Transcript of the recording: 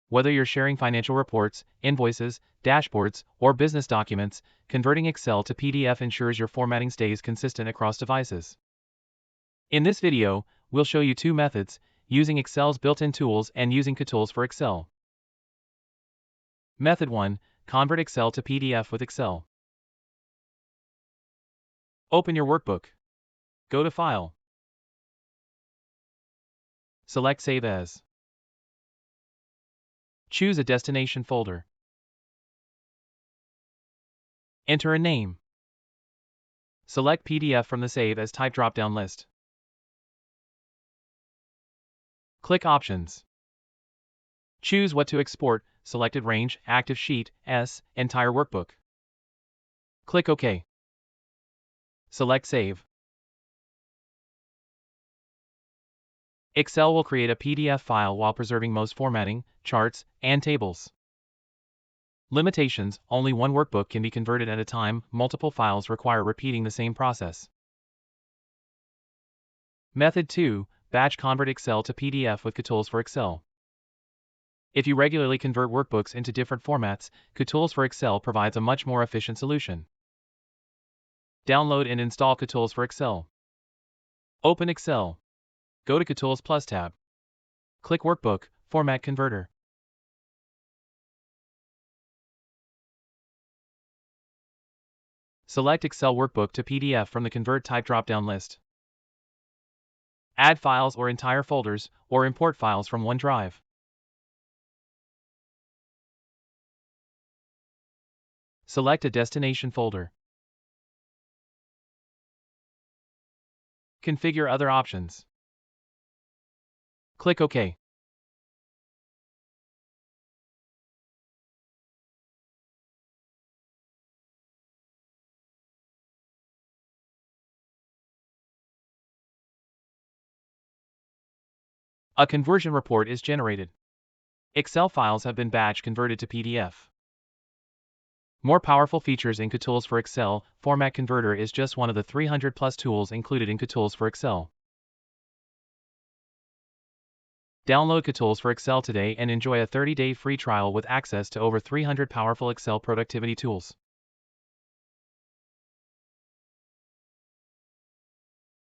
Whether you're sharing financial reports, invoices, dashboards, or business documents, converting Excel to PDF ensures your formatting stays consistent across devices. In this video, we'll show you two methods, using Excel's built-in tools and using Kutools for Excel. Method 1. Convert Excel to PDF with Excel. Open your workbook. Go to File. Select Save As. Choose a destination folder. Enter a name. Select PDF from the Save As Type drop-down list. Click Options. Choose what to export, selected range, active sheet, S, entire workbook. Click OK. Select Save. Excel will create a PDF file while preserving most formatting, charts, and tables. Limitations: only one workbook can be converted at a time, multiple files require repeating the same process. Method 2. Batch convert Excel to PDF with Kutools for Excel. If you regularly convert workbooks into different formats, Kutools for Excel provides a much more efficient solution. Download and install Kutools for Excel. Open Excel. Go to Kutools Plus tab. Click Workbook, Format Converter. Select Excel Workbook to PDF from the Convert Type drop-down list. Add files or entire folders, or import files from OneDrive. Select a destination folder. Configure other options. Click OK. A conversion report is generated. Excel files have been batch converted to PDF. More powerful features in Kutools for Excel. Format Converter is just one of the 300+ tools included in Kutools for Excel. Download Kutools for Excel today and enjoy a 30-day free trial with access to over 300 powerful Excel productivity tools.